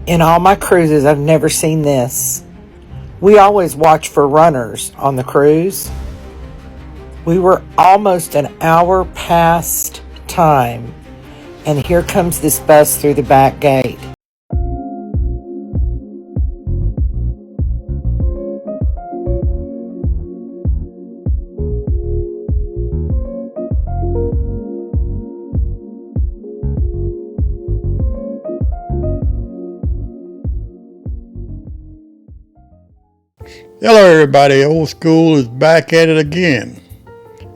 In all my cruises, I've never seen this. We always watch for runners on the cruise. We were almost an hour past time, and here comes this bus through the back gate. Hello everybody, Old School is back at it again.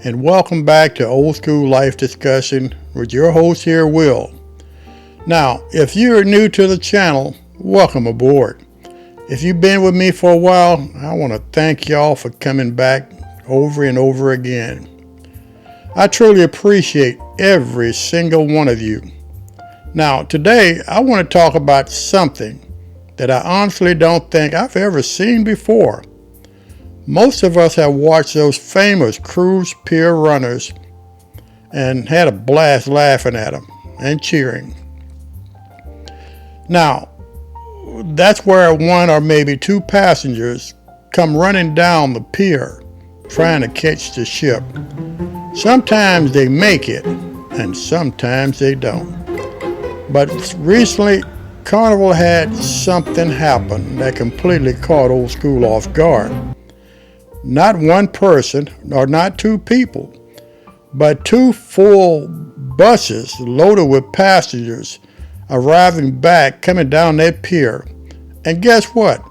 And welcome back to Old School Life Discussion with your host here, Will. Now, if you're new to the channel, welcome aboard. If you've been with me for a while, I want to thank y'all for coming back over and over again. I truly appreciate every single one of you. Now, today I want to talk about something that I honestly don't think I've ever seen before. Most of us have watched those famous cruise pier runners and had a blast laughing at them and cheering. Now, that's where one or maybe two passengers come running down the pier trying to catch the ship. Sometimes they make it and sometimes they don't. But recently, Carnival had something happen that completely caught Old School off guard. Not one person, or not two people, but two full buses loaded with passengers arriving back, coming down that pier. And guess what?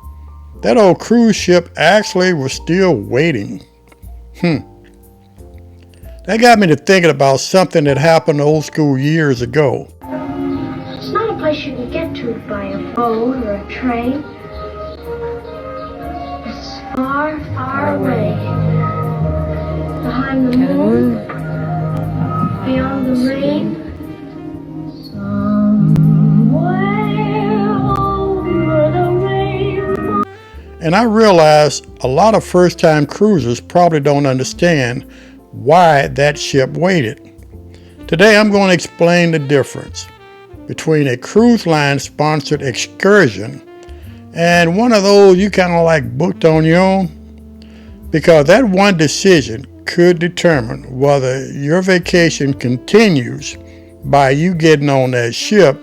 That old cruise ship actually was still waiting. That got me to thinking about something that happened to Old School years ago. It's not a place you can get to by a boat or a train. Far, far away, behind the moon, beyond the rain, somewhere over the rainbow. And I realize a lot of first-time cruisers probably don't understand why that ship waited. Today I'm going to explain the difference between a cruise line-sponsored excursion and one of those you kind of like booked on your own, because that one decision could determine whether your vacation continues by you getting on that ship,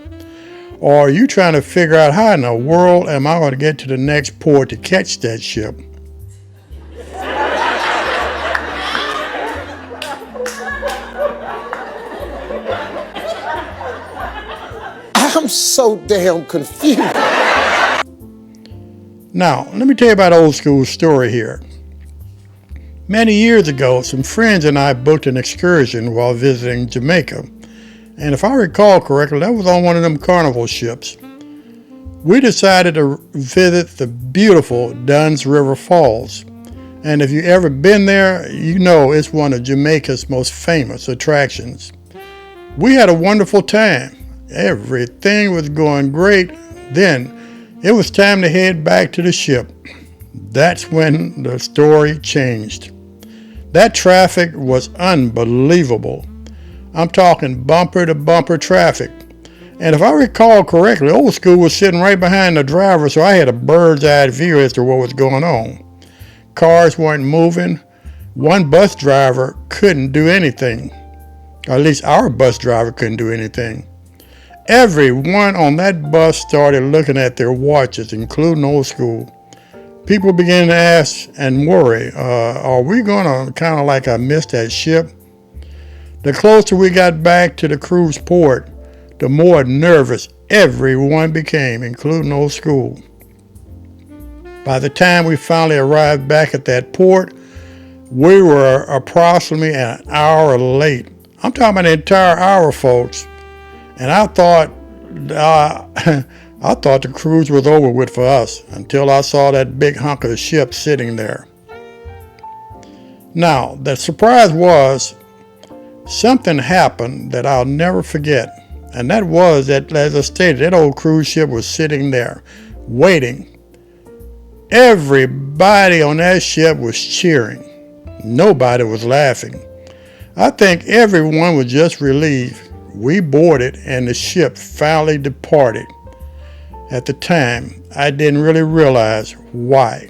or you trying to figure out how in the world am I going to get to the next port to catch that ship. I'm so damn confused. Now, let me tell you about Old School's story here. Many years ago, some friends and I booked an excursion while visiting Jamaica. And if I recall correctly, that was on one of them Carnival ships. We decided to visit the beautiful Dunn's River Falls. And if you've ever been there, you know it's one of Jamaica's most famous attractions. We had a wonderful time. Everything was going great. Then it was time to head back to the ship. That's when the story changed. That traffic was unbelievable. I'm talking bumper to bumper traffic. And if I recall correctly, Old School was sitting right behind the driver, so I had a bird's eye view as to what was going on. Cars weren't moving. One bus driver couldn't do anything. Or at least our bus driver couldn't do anything. Everyone on that bus started looking at their watches, including Old School. People began to ask and worry, are we going to kind of like miss that ship? The closer we got back to the cruise port, the more nervous everyone became, including Old School. By the time we finally arrived back at that port, we were approximately an hour late. I'm talking about an entire hour, folks. And I thought the cruise was over with for us until I saw that big hunk of the ship sitting there. Now, the surprise was something happened that I'll never forget. And that was that, as I stated, that old cruise ship was sitting there waiting. Everybody on that ship was cheering. Nobody was laughing. I think everyone was just relieved we boarded and the ship finally departed. At the time, I didn't really realize why,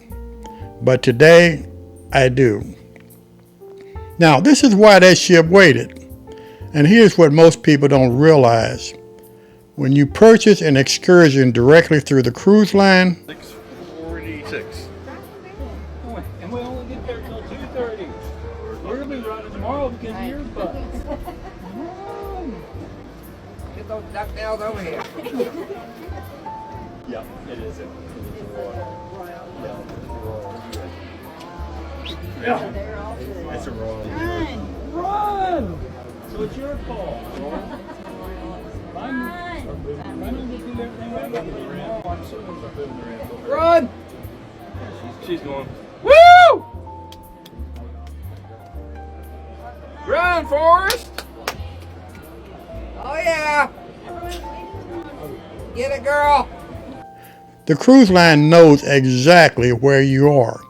but today I do. Now, this is why that ship waited. And here's what most people don't realize. When you purchase an excursion directly through the cruise line, 6:46. And we only get there till 2:30. We're gonna be running tomorrow because of your bus. Get those ducktails over here. Yeah, it is. Yeah. It's a roll. Run! So it's your call. Run! She's going. Woo! Run, Forrest! Oh yeah! Get it, girl! the cruise line knows exactly where you are.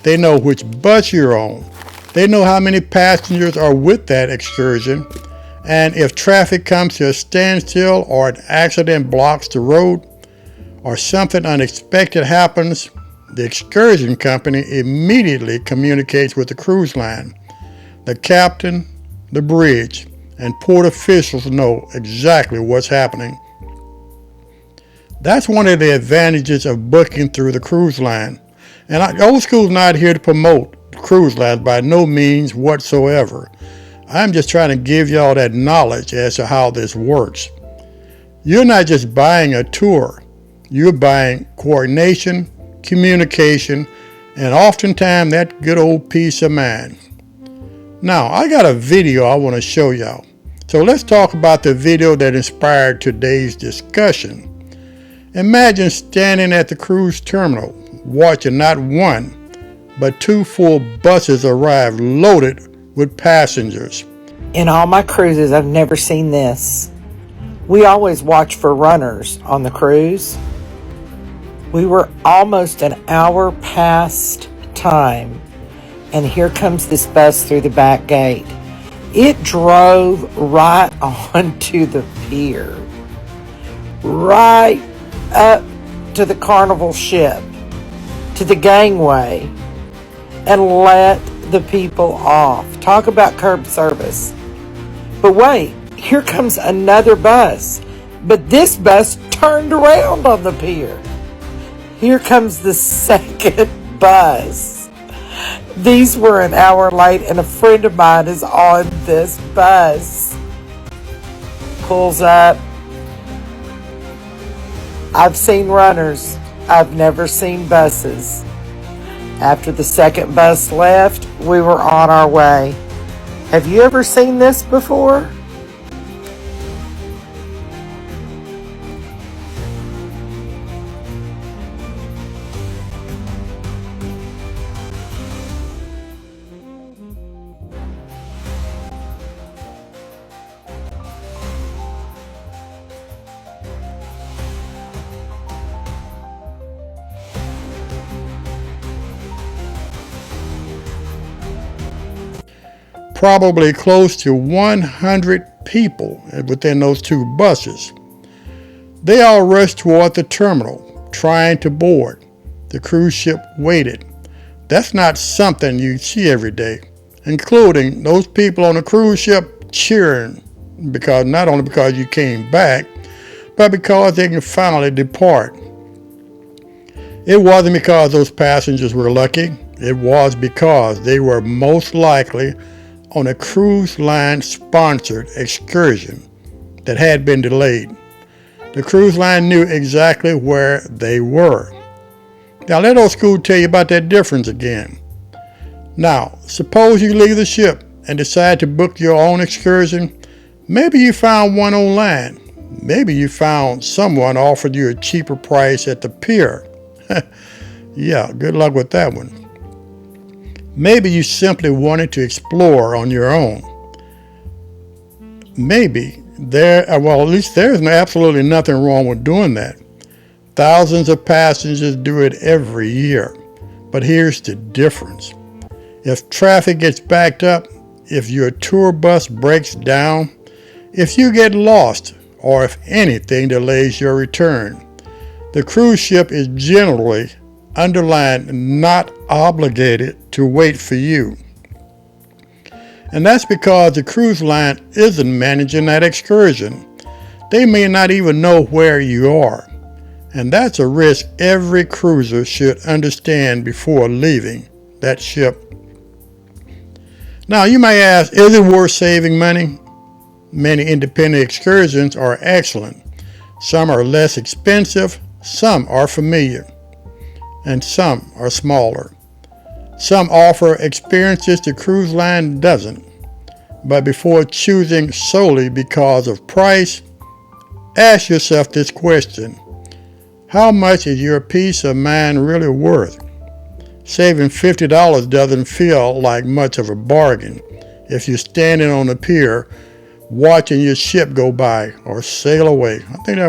They know which bus you're on. They know how many passengers are with that excursion. And if traffic comes to a standstill or an accident blocks the road or something unexpected happens, the excursion company immediately communicates with the cruise line. The captain, the bridge, and port officials know exactly what's happening. That's one of the advantages of booking through the cruise line. And Old School's not here to promote cruise lines by no means whatsoever. I'm just trying to give y'all that knowledge as to how this works. You're not just buying a tour. You're buying coordination, communication, and oftentimes that good old peace of mind. Now, I got a video I want to show y'all. So let's talk about the video that inspired today's discussion. Imagine standing at the cruise terminal, watching not one, but two full buses arrive loaded with passengers. In all my cruises, I've never seen this. We always watch for runners on the cruise. We were almost an hour past time, and here comes this bus through the back gate. It drove right onto the pier, right up to the Carnival ship, to the gangway, and let the people off. Talk about curb service. But wait, here comes another bus. But this bus turned around on the pier. Here comes the second bus. These were an hour late, and a friend of mine is on this bus. Pulls up. I've seen runners. I've never seen buses. After the second bus left, we were on our way. Have you ever seen this before? Probably close to 100 people within those two buses. They all rushed toward the terminal, trying to board. The cruise ship waited. That's not something you see every day, including those people on the cruise ship cheering, because not only because you came back, but because they can finally depart. It wasn't because those passengers were lucky. It was because they were most likely on a cruise line sponsored excursion that had been delayed. The cruise line knew exactly where they were. Now let Old School tell you about that difference again. Now, suppose you leave the ship and decide to book your own excursion. Maybe you found one online. Maybe you found someone offered you a cheaper price at the pier. Yeah, good luck with that one. Maybe you simply wanted to explore on your own. Maybe at least there's absolutely nothing wrong with doing that. Thousands of passengers do it every year. But here's the difference. If traffic gets backed up, if your tour bus breaks down, if you get lost, or if anything delays your return, The cruise ship is generally underlined not obligated to wait for you. And that's because the cruise line isn't managing that excursion. They may not even know where you are. And that's a risk every cruiser should understand before leaving that ship. Now you may ask, is it worth saving money? Many independent excursions are excellent. Some are less expensive, some are familiar, and some are smaller. Some offer experiences the cruise line doesn't. But before choosing solely because of price, ask yourself this question. How much is your peace of mind really worth? Saving $50 doesn't feel like much of a bargain if you're standing on the pier watching your ship go by or sail away. I think that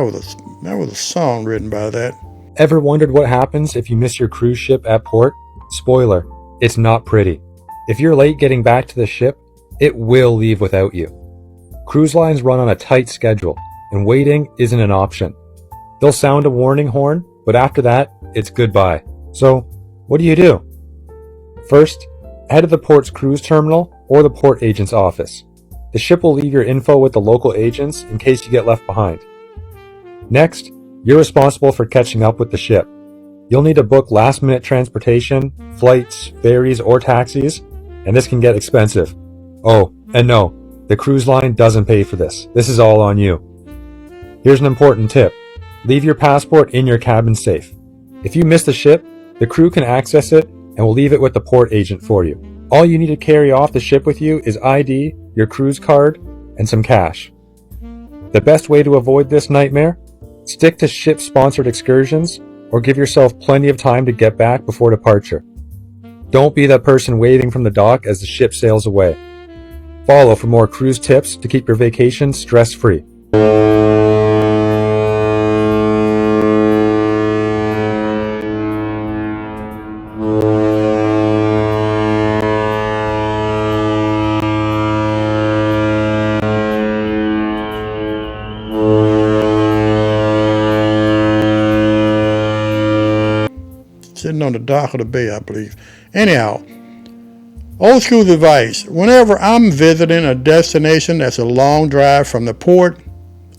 was a song written by that. Ever wondered what happens if you miss your cruise ship at port? Spoiler, it's not pretty. If you're late getting back to the ship, it will leave without you. Cruise lines run on a tight schedule, and waiting isn't an option. They'll sound a warning horn, but after that, it's goodbye. So, what do? First, head to the port's cruise terminal or the port agent's office. The ship will leave your info with the local agents in case you get left behind. Next, you're responsible for catching up with the ship. You'll need to book last-minute transportation, flights, ferries, or taxis, and this can get expensive. Oh, and no, the cruise line doesn't pay for this. This is all on you. Here's an important tip. Leave your passport in your cabin safe. If you miss the ship, the crew can access it and will leave it with the port agent for you. All you need to carry off the ship with you is ID, your cruise card, and some cash. The best way to avoid this nightmare? Stick to ship-sponsored excursions or give yourself plenty of time to get back before departure. Don't be that person waving from the dock as the ship sails away. Follow for more cruise tips to keep your vacation stress-free. Sitting on the dock of the bay, I believe. Anyhow, old school advice. Whenever I'm visiting a destination that's a long drive from the port,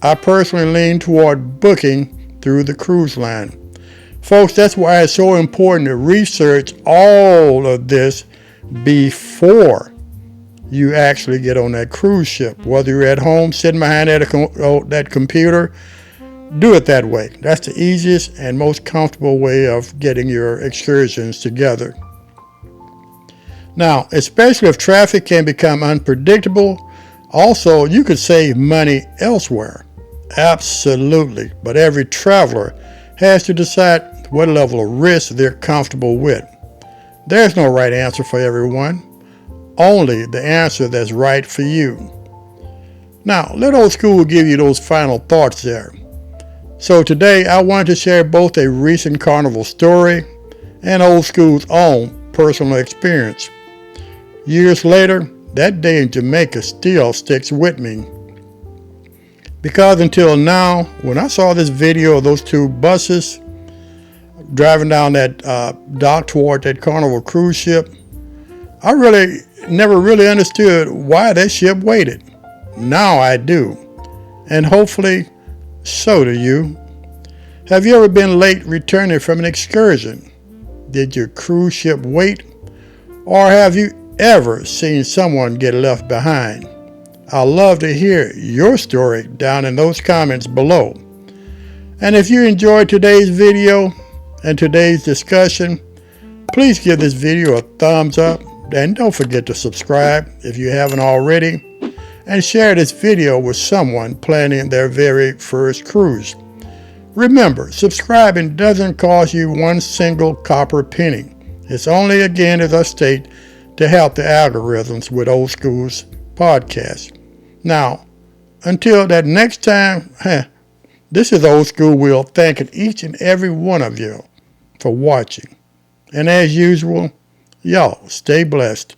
I personally lean toward booking through the cruise line. Folks, that's why it's so important to research all of this before you actually get on that cruise ship. Whether you're at home sitting behind that computer, do it that way. That's the easiest and most comfortable way of getting your excursions together. Now, especially if traffic can become unpredictable, also you could save money elsewhere. Absolutely. But every traveler has to decide what level of risk they're comfortable with. There's no right answer for everyone. Only the answer that's right for you. Now, let Old School give you those final thoughts there. So today I wanted to share both a recent Carnival story and Old School's own personal experience. Years later, that day in Jamaica still sticks with me. Because until now, when I saw this video of those two buses driving down that dock toward that Carnival cruise ship, I never really understood why that ship waited. Now I do. And hopefully, so do you. Have you ever been late returning from an excursion? Did your cruise ship wait? Or have you ever seen someone get left behind? I'd love to hear your story down in those comments below. And if you enjoyed today's video and today's discussion, please give this video a thumbs up and don't forget to subscribe if you haven't already. And share this video with someone planning their very first cruise. Remember, subscribing doesn't cost you one single copper penny. It's only, again, as I state, to help the algorithms with Old School's podcast. Now, until that next time, this is Old School Will thanking each and every one of you for watching. And as usual, y'all stay blessed.